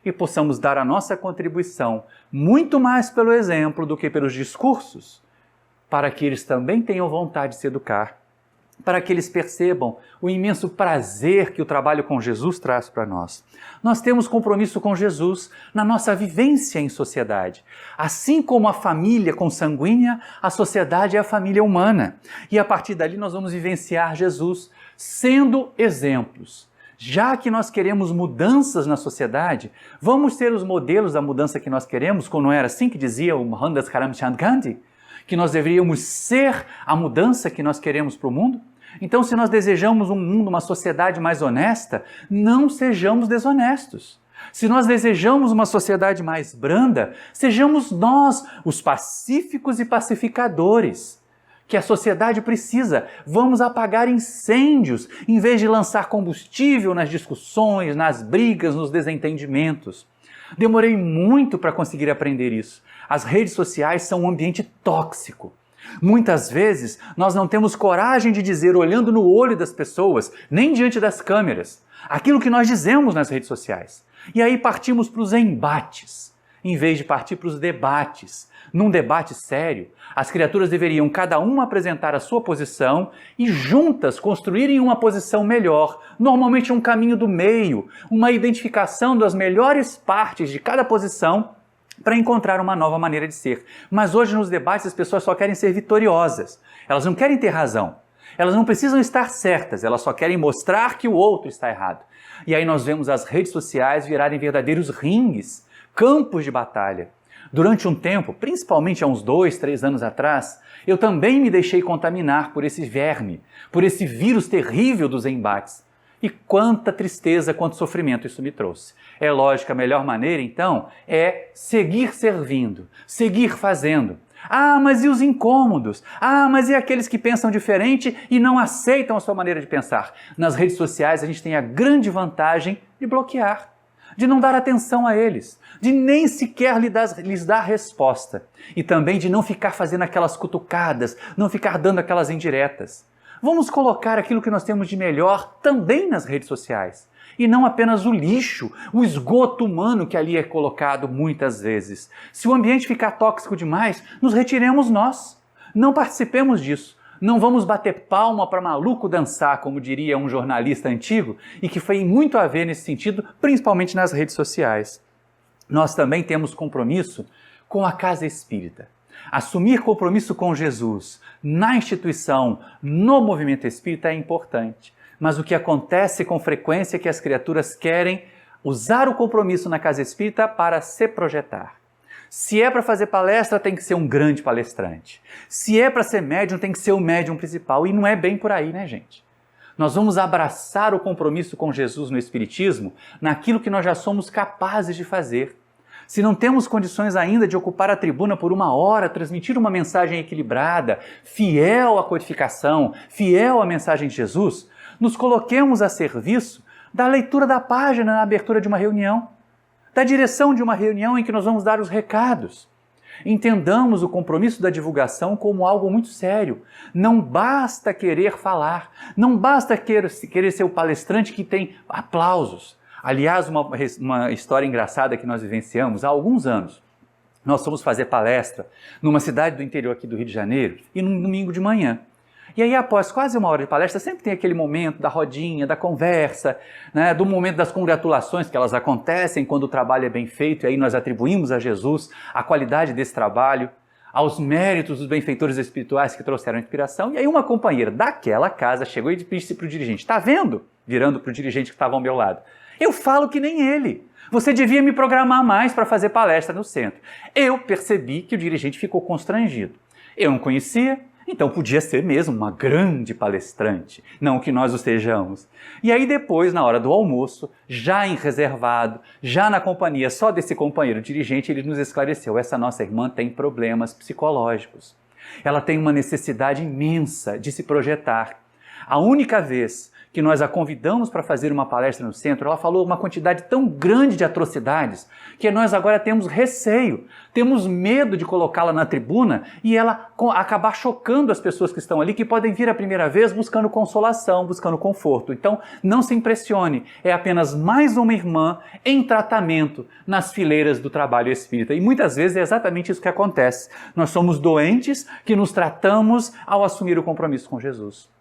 e possamos dar a nossa contribuição muito mais pelo exemplo do que pelos discursos, para que eles também tenham vontade de se educar, para que eles percebam o imenso prazer que o trabalho com Jesus traz para nós. Nós temos compromisso com Jesus na nossa vivência em sociedade. Assim como a família consanguínea, a sociedade é a família humana. E a partir dali nós vamos vivenciar Jesus sendo exemplos. Já que nós queremos mudanças na sociedade, vamos ser os modelos da mudança que nós queremos, como não era assim que dizia o Mohandas Karamchand Gandhi? Que nós deveríamos ser a mudança que nós queremos para o mundo? Então, se nós desejamos um mundo, uma sociedade mais honesta, não sejamos desonestos. Se nós desejamos uma sociedade mais branda, sejamos nós os pacíficos e pacificadores que a sociedade precisa. Vamos apagar incêndios em vez de lançar combustível nas discussões, nas brigas, nos desentendimentos. Demorei muito para conseguir aprender isso. As redes sociais são um ambiente tóxico. Muitas vezes nós não temos coragem de dizer, olhando no olho das pessoas, nem diante das câmeras, aquilo que nós dizemos nas redes sociais. E aí partimos para os embates, em vez de partir para os debates. Num debate sério, as criaturas deveriam cada uma apresentar a sua posição e juntas construírem uma posição melhor, normalmente um caminho do meio, uma identificação das melhores partes de cada posição para encontrar uma nova maneira de ser. Mas hoje nos debates as pessoas só querem ser vitoriosas, elas não querem ter razão, elas não precisam estar certas, elas só querem mostrar que o outro está errado. E aí nós vemos as redes sociais virarem verdadeiros ringues, campos de batalha. Durante um tempo, principalmente há uns 2, 3 anos atrás, eu também me deixei contaminar por esse verme, por esse vírus terrível dos embates. E quanta tristeza, quanto sofrimento isso me trouxe. É lógico, a melhor maneira, então, é seguir servindo, seguir fazendo. Ah, mas e os incômodos? Ah, mas e aqueles que pensam diferente e não aceitam a sua maneira de pensar? Nas redes sociais a gente tem a grande vantagem de bloquear, de não dar atenção a eles, de nem sequer lhes dar resposta e também de não ficar fazendo aquelas cutucadas, não ficar dando aquelas indiretas. Vamos colocar aquilo que nós temos de melhor também nas redes sociais e não apenas o lixo, o esgoto humano que ali é colocado muitas vezes. Se o ambiente ficar tóxico demais, nos retiremos nós, não participemos disso. Não vamos bater palma para maluco dançar, como diria um jornalista antigo, e que foi muito a ver nesse sentido, principalmente nas redes sociais. Nós também temos compromisso com a casa espírita. Assumir compromisso com Jesus na instituição, no movimento espírita é importante. Mas o que acontece com frequência é que as criaturas querem usar o compromisso na casa espírita para se projetar. Se é para fazer palestra, tem que ser um grande palestrante. Se é para ser médium, tem que ser o médium principal. E não é bem por aí, né, gente? Nós vamos abraçar o compromisso com Jesus no Espiritismo naquilo que nós já somos capazes de fazer. Se não temos condições ainda de ocupar a tribuna por 1 hora, transmitir uma mensagem equilibrada, fiel à codificação, fiel à mensagem de Jesus, nos coloquemos a serviço da leitura da página na abertura de uma reunião, da direção de uma reunião em que nós vamos dar os recados. Entendamos o compromisso da divulgação como algo muito sério. Não basta querer falar, não basta querer ser o palestrante que tem aplausos. Aliás, uma história engraçada que nós vivenciamos há alguns anos. Nós fomos fazer palestra numa cidade do interior aqui do Rio de Janeiro e num domingo de manhã. E aí, após quase 1 hora de palestra, sempre tem aquele momento da rodinha, da conversa, né, do momento das congratulações, que elas acontecem quando o trabalho é bem feito, e aí nós atribuímos a Jesus a qualidade desse trabalho, aos méritos dos benfeitores espirituais que trouxeram a inspiração. E aí uma companheira daquela casa chegou e disse para o dirigente, "Tá vendo?" Virando para o dirigente que estava ao meu lado. "Eu falo que nem ele. Você devia me programar mais para fazer palestra no centro." Eu percebi que o dirigente ficou constrangido. Eu não conhecia, então podia ser mesmo uma grande palestrante, não que nós o sejamos. E aí depois, na hora do almoço, já em reservado, já na companhia só desse companheiro dirigente, ele nos esclareceu, essa nossa irmã tem problemas psicológicos. Ela tem uma necessidade imensa de se projetar. A única vez que nós a convidamos para fazer uma palestra no centro, ela falou uma quantidade tão grande de atrocidades que nós agora temos receio, temos medo de colocá-la na tribuna e ela acabar chocando as pessoas que estão ali, que podem vir a primeira vez buscando consolação, buscando conforto. Então, não se impressione, é apenas mais uma irmã em tratamento nas fileiras do trabalho espírita. E muitas vezes é exatamente isso que acontece. Nós somos doentes que nos tratamos ao assumir o compromisso com Jesus.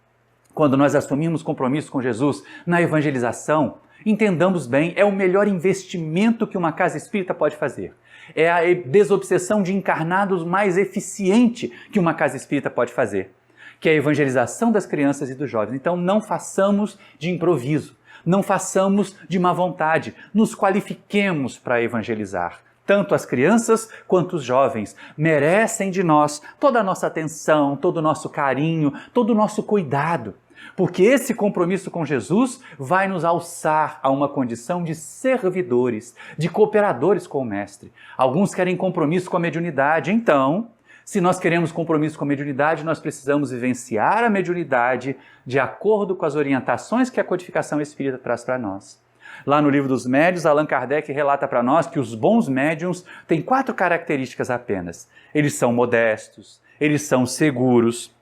Quando nós assumimos compromisso com Jesus na evangelização, entendamos bem, é o melhor investimento que uma casa espírita pode fazer. É a desobsessão de encarnados mais eficiente que uma casa espírita pode fazer, que é a evangelização das crianças e dos jovens. Então não façamos de improviso, não façamos de má vontade, nos qualifiquemos para evangelizar. Tanto as crianças quanto os jovens merecem de nós toda a nossa atenção, todo o nosso carinho, todo o nosso cuidado. Porque esse compromisso com Jesus vai nos alçar a uma condição de servidores, de cooperadores com o Mestre. Alguns querem compromisso com a mediunidade. Então, se nós queremos compromisso com a mediunidade, nós precisamos vivenciar a mediunidade de acordo com as orientações que a codificação espírita traz para nós. Lá no Livro dos Médiuns, Allan Kardec relata para nós que os bons médiuns têm 4 características apenas. Eles são modestos, eles são seguros,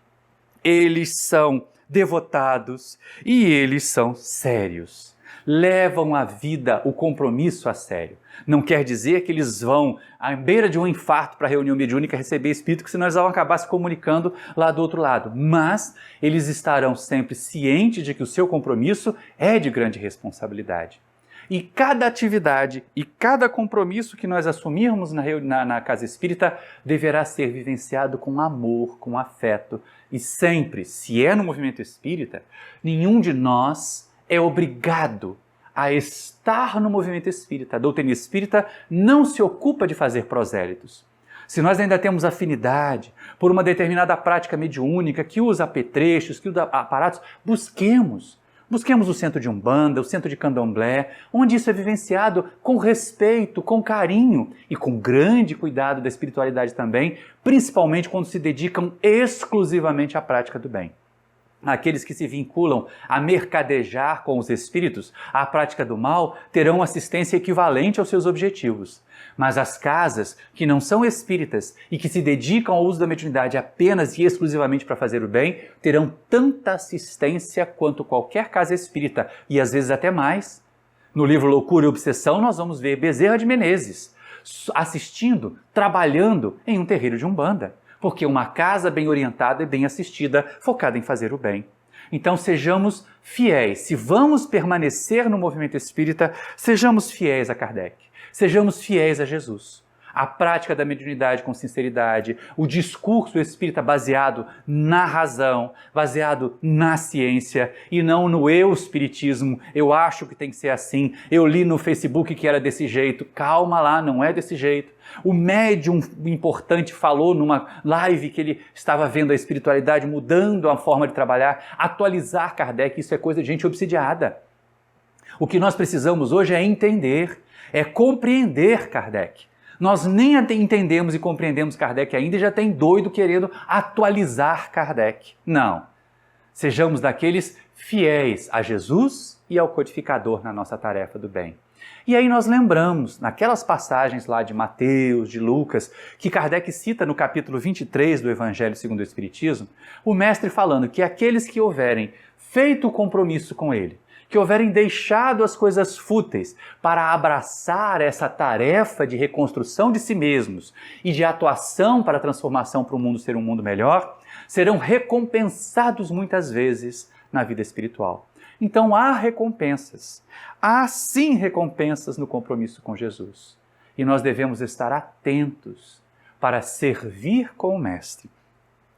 eles são devotados e eles são sérios. Levam a vida, o compromisso a sério. Não quer dizer que eles vão à beira de um infarto para a reunião mediúnica receber espírito, que senão eles vão acabar se comunicando lá do outro lado. Mas eles estarão sempre cientes de que o seu compromisso é de grande responsabilidade. E cada atividade e cada compromisso que nós assumirmos na casa espírita deverá ser vivenciado com amor, com afeto. E sempre, se é no movimento espírita, nenhum de nós é obrigado a estar no movimento espírita. A doutrina espírita não se ocupa de fazer prosélitos. Se nós ainda temos afinidade por uma determinada prática mediúnica que usa apetrechos, que usa aparatos, busquemos o centro de Umbanda, o centro de Candomblé, onde isso é vivenciado com respeito, com carinho e com grande cuidado da espiritualidade também, principalmente quando se dedicam exclusivamente à prática do bem. Aqueles que se vinculam a mercadejar com os espíritos, à prática do mal, terão assistência equivalente aos seus objetivos. Mas as casas que não são espíritas e que se dedicam ao uso da mediunidade apenas e exclusivamente para fazer o bem, terão tanta assistência quanto qualquer casa espírita, e às vezes até mais. No livro Loucura e Obsessão, nós vamos ver Bezerra de Menezes assistindo, trabalhando em um terreiro de Umbanda. Porque uma casa bem orientada e bem assistida, focada em fazer o bem. Então sejamos fiéis. Se vamos permanecer no movimento espírita, sejamos fiéis a Kardec. Sejamos fiéis a Jesus. A prática da mediunidade com sinceridade, o discurso espírita baseado na razão, baseado na ciência e não no eu-espiritismo. Eu acho que tem que ser assim, eu li no Facebook que era desse jeito. Calma lá, não é desse jeito. O médium importante falou numa live que ele estava vendo a espiritualidade mudando a forma de trabalhar, atualizar Kardec, isso é coisa de gente obsidiada. O que nós precisamos hoje é entender, é compreender Kardec. Nós nem entendemos e compreendemos Kardec ainda e já tem doido querendo atualizar Kardec. Não. Sejamos daqueles fiéis a Jesus e ao codificador na nossa tarefa do bem. E aí nós lembramos, naquelas passagens lá de Mateus, de Lucas, que Kardec cita no capítulo 23 do Evangelho segundo o Espiritismo, o mestre falando que aqueles que houverem feito o compromisso com ele, que houverem deixado as coisas fúteis para abraçar essa tarefa de reconstrução de si mesmos e de atuação para a transformação para o mundo ser um mundo melhor, serão recompensados muitas vezes na vida espiritual. Então há recompensas, há sim recompensas no compromisso com Jesus. E nós devemos estar atentos para servir com o Mestre.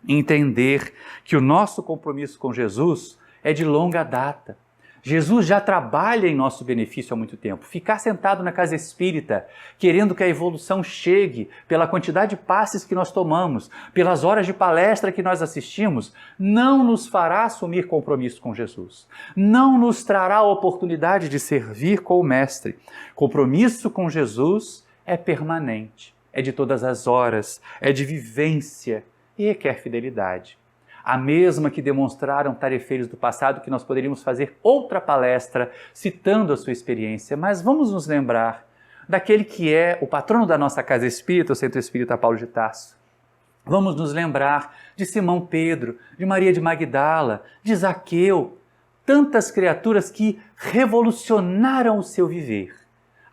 Entender que o nosso compromisso com Jesus é de longa data. Jesus já trabalha em nosso benefício há muito tempo. Ficar sentado na casa espírita, querendo que a evolução chegue pela quantidade de passes que nós tomamos, pelas horas de palestra que nós assistimos, não nos fará assumir compromisso com Jesus. Não nos trará a oportunidade de servir com o Mestre. Compromisso com Jesus é permanente, é de todas as horas, é de vivência e requer fidelidade. a mesma que demonstraram tarefeiros do passado, que nós poderíamos fazer outra palestra citando a sua experiência, mas vamos nos lembrar daquele que é o patrono da nossa casa espírita, o Centro Espírita Paulo de Tarso. Vamos nos lembrar de Simão Pedro, de Maria de Magdala, de Zaqueu, tantas criaturas que revolucionaram o seu viver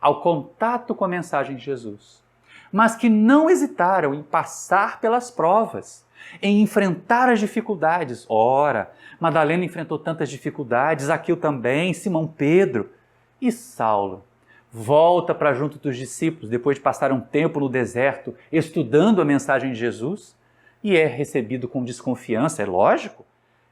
ao contato com a mensagem de Jesus, mas que não hesitaram em passar pelas provas, em enfrentar as dificuldades. Ora, Madalena enfrentou tantas dificuldades, Zaqueu também, Simão Pedro e Saulo. Volta para junto dos discípulos, depois de passar um tempo no deserto, estudando a mensagem de Jesus, e é recebido com desconfiança, é lógico.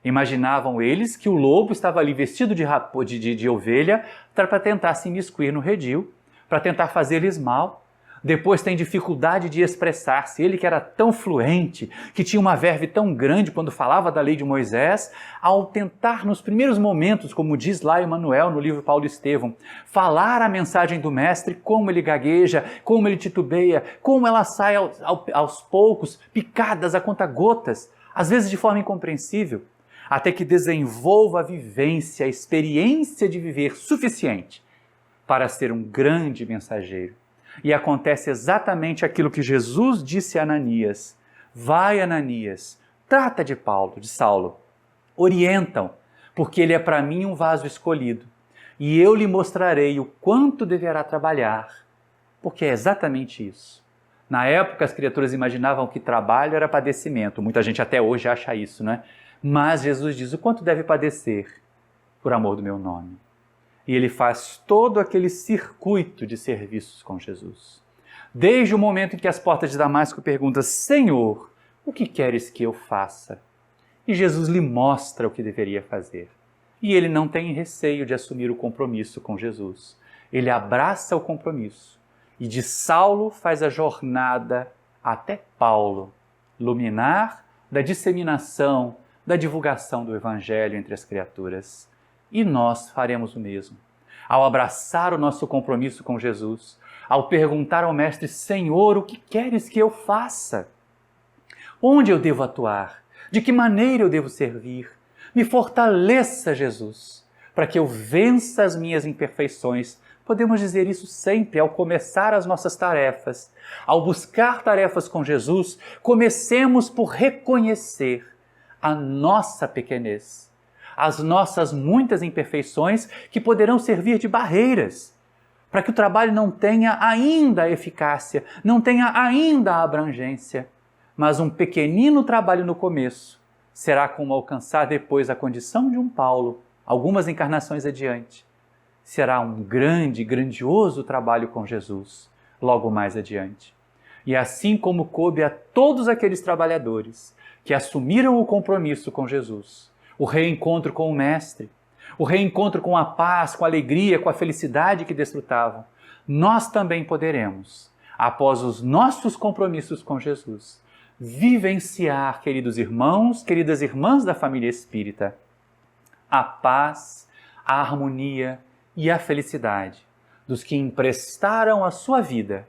Imaginavam eles que o lobo estava ali vestido de ovelha para tentar se imiscuir no redil, para tentar fazer-lhes mal. Depois tem dificuldade de expressar-se. Ele que era tão fluente, que tinha uma verve tão grande quando falava da lei de Moisés, ao tentar nos primeiros momentos, como diz lá Emmanuel no livro Paulo Estevão, falar a mensagem do Mestre, como ele gagueja, como ele titubeia, como ela sai aos poucos, picadas a conta-gotas, às vezes de forma incompreensível, até que desenvolva a vivência, a experiência de viver suficiente para ser um grande mensageiro. E acontece exatamente aquilo que Jesus disse a Ananias. Vai, Ananias, trata de Saulo, orientam, porque ele é para mim um vaso escolhido. E eu lhe mostrarei o quanto deverá trabalhar, porque é exatamente isso. Na época, as criaturas imaginavam que trabalho era padecimento. Muita gente até hoje acha isso, né? Mas Jesus diz o quanto deve padecer por amor do meu nome. E ele faz todo aquele circuito de serviços com Jesus. Desde o momento em que as portas de Damasco perguntam: Senhor, o que queres que eu faça? E Jesus lhe mostra o que deveria fazer. E ele não tem receio de assumir o compromisso com Jesus. Ele abraça o compromisso. E de Saulo faz a jornada até Paulo, luminar da disseminação, da divulgação do Evangelho entre as criaturas. E nós faremos o mesmo. Ao abraçar o nosso compromisso com Jesus, ao perguntar ao Mestre: Senhor, o que queres que eu faça? Onde eu devo atuar? De que maneira eu devo servir? Me fortaleça, Jesus, para que eu vença as minhas imperfeições. Podemos dizer isso sempre ao começar as nossas tarefas. Ao buscar tarefas com Jesus, comecemos por reconhecer a nossa pequenez, as nossas muitas imperfeições que poderão servir de barreiras, para que o trabalho não tenha ainda a eficácia, não tenha ainda a abrangência, mas um pequenino trabalho no começo será como alcançar depois a condição de um Paulo, algumas encarnações adiante. Será um grandioso trabalho com Jesus, logo mais adiante. E assim como coube a todos aqueles trabalhadores que assumiram o compromisso com Jesus, o reencontro com o Mestre, o reencontro com a paz, com a alegria, com a felicidade que desfrutavam, nós também poderemos, após os nossos compromissos com Jesus, vivenciar, queridos irmãos, queridas irmãs da família espírita, a paz, a harmonia e a felicidade dos que emprestaram a sua vida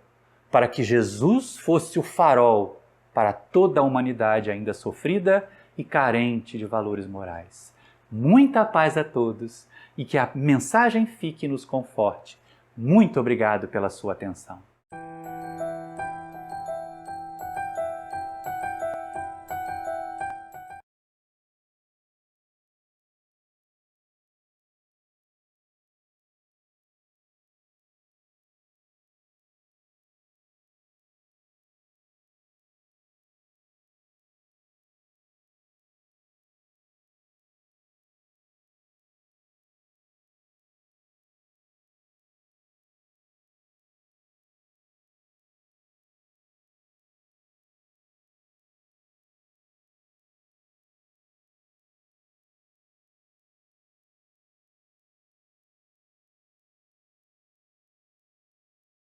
para que Jesus fosse o farol para toda a humanidade ainda sofrida e carente de valores morais. Muita paz a todos e que a mensagem fique e nos conforte. Muito obrigado pela sua atenção.